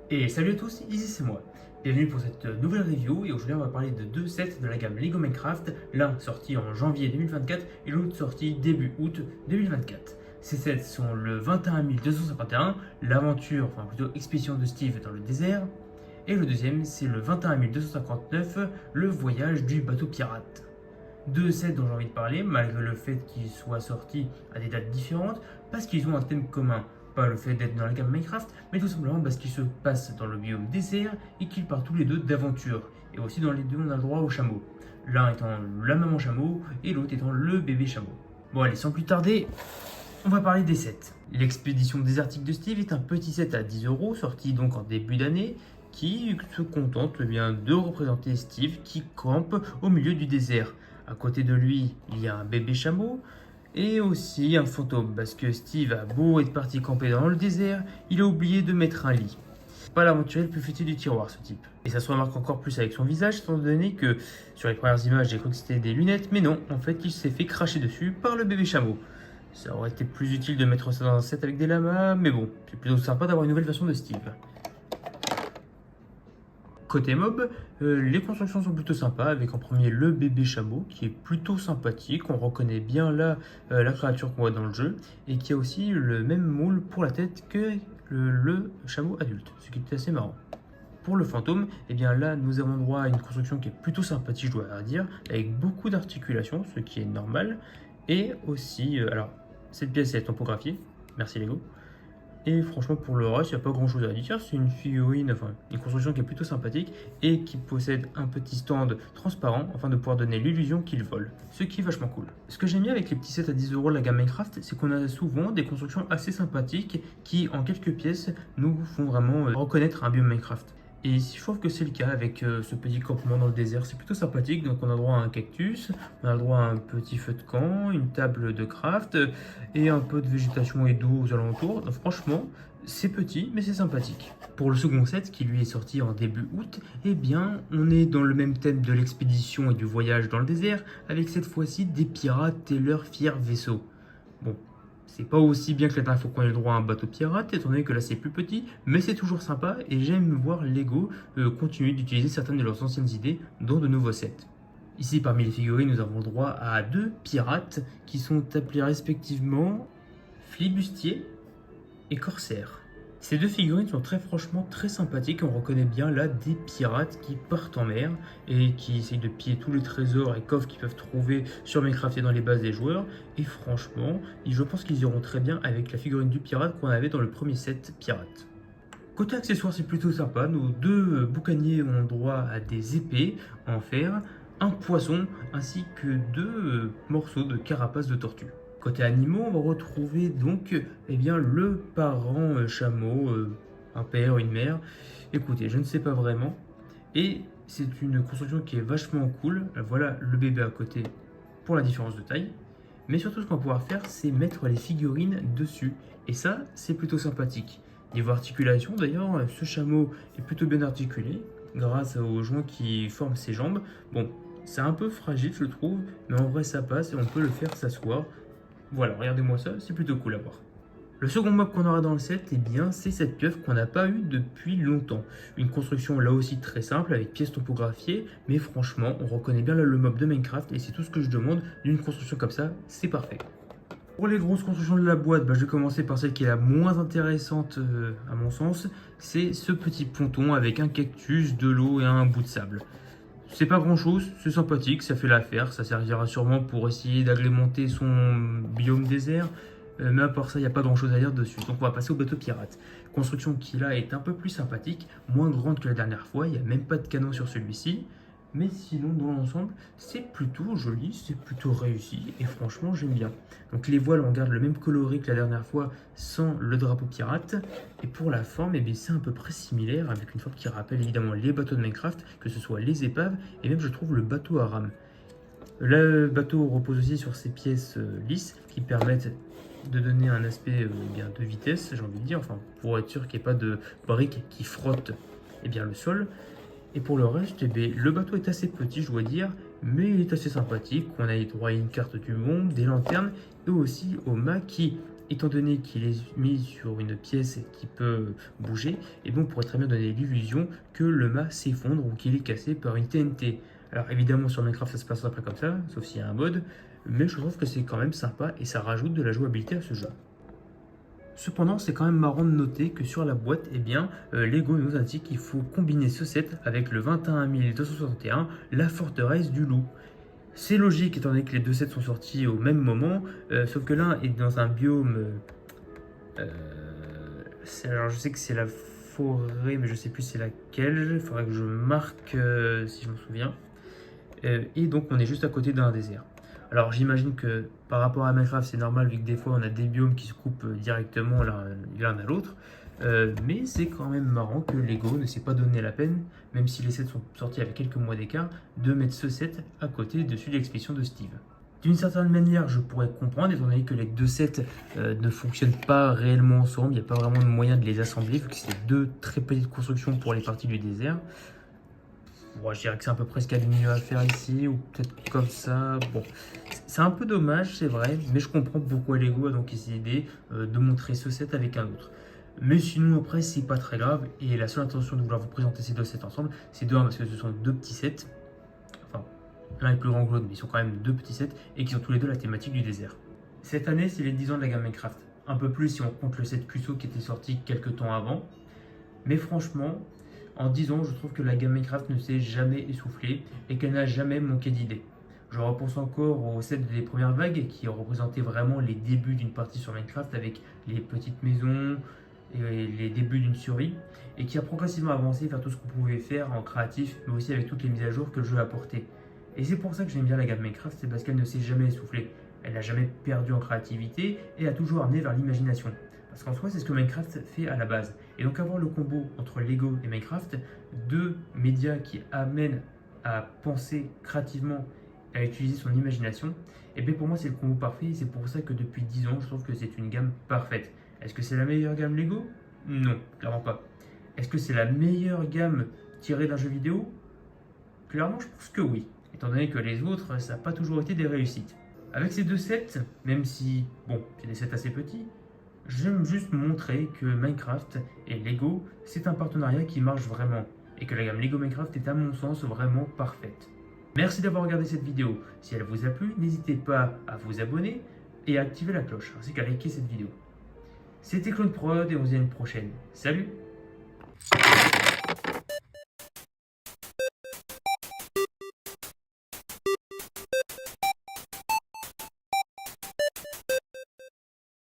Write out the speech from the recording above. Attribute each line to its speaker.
Speaker 1: Et salut à tous, ici c'est moi. Bienvenue pour cette nouvelle review et aujourd'hui on va parler de deux sets de la gamme Lego Minecraft, l'un sorti en janvier 2024 et l'autre sorti début août 2024. Ces sets sont le 21251, l'aventure, enfin plutôt expédition de Steve dans le désert, et le deuxième c'est le 21259, le voyage du bateau pirate. Deux sets dont j'ai envie de parler, malgré le fait qu'ils soient sortis à des dates différentes, parce qu'ils ont un thème commun. Pas le fait d'être dans la gamme Minecraft, mais tout simplement parce qu'ils se passent dans le biome désert et qu'ils partent tous les deux d'aventure. Et aussi dans les deux, on a le droit au chameau. L'un étant la maman chameau et l'autre étant le bébé chameau. Bon allez, sans plus tarder, on va parler des sets. L'expédition désertique de Steve est un petit set à 10 € sorti donc en début d'année qui se contente bien de représenter Steve qui campe au milieu du désert. À côté de lui, il y a un bébé chameau et aussi un fantôme parce que Steve a beau être parti camper dans le désert, il a oublié de mettre un lit. Pas l'aventurier le plus futé du tiroir ce type. Et ça se remarque encore plus avec son visage étant donné que sur les premières images j'ai cru que c'était des lunettes mais non, en fait il s'est fait cracher dessus par le bébé chameau. Ça aurait été plus utile de mettre ça dans un set avec des lamas, mais bon, c'est plutôt sympa d'avoir une nouvelle version de Steve. Côté mob, les constructions sont plutôt sympas, avec en premier le bébé chameau qui est plutôt sympathique, on reconnaît bien là la créature qu'on voit dans le jeu, et qui a aussi le même moule pour la tête que le chameau adulte, ce qui est assez marrant. Pour le fantôme, eh bien là nous avons droit à une construction qui est plutôt sympathique, je dois dire, avec beaucoup d'articulations, ce qui est normal, et aussi, alors cette pièce est topographiée, merci Lego. Et franchement, pour le reste, il n'y a pas grand chose à dire. C'est une figurine, enfin une construction qui est plutôt sympathique et qui possède un petit stand transparent afin de pouvoir donner l'illusion qu'il vole. Ce qui est vachement cool. Ce que j'aime bien avec les petits sets à 10 € de la gamme Minecraft, c'est qu'on a souvent des constructions assez sympathiques qui, en quelques pièces, nous font vraiment reconnaître un biome Minecraft. Et je trouve que c'est le cas avec ce petit campement dans le désert, c'est plutôt sympathique. Donc on a droit à un cactus, on a le droit à un petit feu de camp, une table de craft et un peu de végétation et d'eau aux alentours. Donc franchement, c'est petit mais c'est sympathique. Pour le second set qui lui est sorti en début août, eh bien on est dans le même thème de l'expédition et du voyage dans le désert avec cette fois-ci des pirates et leurs fiers vaisseaux. Bon, c'est pas aussi bien que la dernière fois qu'on ait le droit à un bateau pirate, étant donné que là c'est plus petit, mais c'est toujours sympa et j'aime voir Lego continuer d'utiliser certaines de leurs anciennes idées dans de nouveaux sets. Ici, parmi les figurines, nous avons le droit à deux pirates qui sont appelés respectivement Flibustier et Corsaire. Ces deux figurines sont très franchement très sympathiques. On reconnaît bien là des pirates qui partent en mer et qui essayent de piller tous les trésors et coffres qu'ils peuvent trouver sur Minecraft et dans les bases des joueurs. Et franchement, je pense qu'ils iront très bien avec la figurine du pirate qu'on avait dans le premier set pirate. Côté accessoires, c'est plutôt sympa. Nos deux boucaniers ont droit à des épées en fer, un poisson ainsi que deux morceaux de carapace de tortue. Côté animaux, on va retrouver donc eh bien, le parent chameau, un père, une mère. Écoutez, je ne sais pas vraiment. Et c'est une construction qui est vachement cool. Voilà le bébé à côté pour la différence de taille. Mais surtout, ce qu'on va pouvoir faire, c'est mettre les figurines dessus. Et ça, c'est plutôt sympathique. Niveau articulation, d'ailleurs, ce chameau est plutôt bien articulé grâce aux joints qui forment ses jambes. Bon, c'est un peu fragile, je trouve, mais en vrai, ça passe et on peut le faire s'asseoir. Voilà, regardez-moi ça, c'est plutôt cool à voir. Le second mob qu'on aura dans le set, eh bien, c'est cette pieuvre qu'on n'a pas eu depuis longtemps. Une construction là aussi très simple avec pièces topographiées, mais franchement, on reconnaît bien là le mob de Minecraft et c'est tout ce que je demande d'une construction comme ça, c'est parfait. Pour les grosses constructions de la boîte, je vais commencer par celle qui est la moins intéressante à mon sens. C'est ce petit ponton avec un cactus, de l'eau et un bout de sable. C'est pas grand chose, c'est sympathique, ça fait l'affaire, ça servira sûrement pour essayer d'agrémenter son biome désert, mais à part ça, il n'y a pas grand chose à dire dessus. Donc on va passer au bateau pirate. Construction qui là est un peu plus sympathique, moins grande que la dernière fois, il n'y a même pas de canon sur celui-ci, mais sinon dans l'ensemble, c'est plutôt joli, c'est plutôt réussi, et franchement j'aime bien. Donc les voiles, on garde le même coloris que la dernière fois, sans le drapeau pirate, et pour la forme, eh c'est à peu près similaire, avec une forme qui rappelle évidemment les bateaux de Minecraft, que ce soit les épaves, et même je trouve le bateau à rame. Le bateau repose aussi sur ces pièces lisses, qui permettent de donner un aspect bien de vitesse, j'ai envie de dire, enfin pour être sûr qu'il n'y ait pas de briques qui frottent le sol. Et pour le reste, le bateau est assez petit, je dois dire, mais il est assez sympathique. On a droit à une carte du monde, des lanternes et aussi au mât qui, étant donné qu'il est mis sur une pièce qui peut bouger, et bon, on pourrait très bien donner l'illusion que le mât s'effondre ou qu'il est cassé par une TNT. Alors évidemment sur Minecraft ça se passera pas comme ça, sauf s'il y a un mode, mais je trouve que c'est quand même sympa et ça rajoute de la jouabilité à ce jeu. Cependant, c'est quand même marrant de noter que sur la boîte, eh bien, Lego nous indique qu'il faut combiner ce set avec le 21261, la forteresse du loup. C'est logique étant donné que les deux sets sont sortis au même moment, sauf que l'un est dans un biome. Alors je sais que c'est la forêt, mais je sais plus c'est laquelle. Il faudrait que je marque si je me souviens. Et donc on est juste à côté d'un désert. Alors j'imagine que par rapport à Minecraft c'est normal vu que des fois on a des biomes qui se coupent directement l'un à l'autre. Mais c'est quand même marrant que Lego ne s'est pas donné la peine, même si les sets sont sortis avec quelques mois d'écart, de mettre ce set à côté de celui de l'expédition de Steve. D'une certaine manière, je pourrais comprendre, étant donné que les deux sets ne fonctionnent pas réellement ensemble, il n'y a pas vraiment de moyen de les assembler, vu que c'est deux très petites constructions pour les parties du désert. Bon, je dirais que c'est à peu près ce qu'il y a de mieux à faire ici, ou peut-être comme ça. Bon, c'est un peu dommage, c'est vrai, mais je comprends pourquoi Lego a donc décidé de montrer ce set avec un autre. Mais sinon, après, c'est pas très grave, et la seule intention de vouloir vous présenter ces deux sets ensemble, c'est de un, parce que ce sont deux petits sets, enfin, l'un est plus grand que l'autre, mais ils sont quand même deux petits sets, et qui ont tous les deux la thématique du désert. Cette année, c'est les 10 ans de la gamme Minecraft. Un peu plus si on compte le set QSO qui était sorti quelques temps avant. Mais franchement, en 10 ans, je trouve que la gamme Minecraft ne s'est jamais essoufflée et qu'elle n'a jamais manqué d'idées. Je repense encore au set des premières vagues qui représentait vraiment les débuts d'une partie sur Minecraft avec les petites maisons et les débuts d'une survie et qui a progressivement avancé vers tout ce qu'on pouvait faire en créatif mais aussi avec toutes les mises à jour que le jeu a apportées. Et c'est pour ça que j'aime bien la gamme Minecraft, c'est parce qu'elle ne s'est jamais essoufflée. Elle n'a jamais perdu en créativité et a toujours amené vers l'imagination. Parce qu'en soi, c'est ce que Minecraft fait à la base. Et donc avoir le combo entre Lego et Minecraft, deux médias qui amènent à penser créativement, à utiliser son imagination, et bien pour moi c'est le combo parfait et c'est pour ça que depuis 10 ans je trouve que c'est une gamme parfaite. Est-ce que c'est la meilleure gamme Lego? Non, clairement pas. Est-ce que c'est la meilleure gamme tirée d'un jeu vidéo? Clairement je pense que oui, étant donné que les autres ça n'a pas toujours été des réussites. Avec ces deux sets, même si bon c'est des sets assez petits, j'aime juste montrer que Minecraft et Lego, c'est un partenariat qui marche vraiment et que la gamme Lego Minecraft est à mon sens vraiment parfaite. Merci d'avoir regardé cette vidéo. Si elle vous a plu, n'hésitez pas à vous abonner et à activer la cloche ainsi qu'à liker cette vidéo. C'était Claude Prod et on se dit à une prochaine. Salut!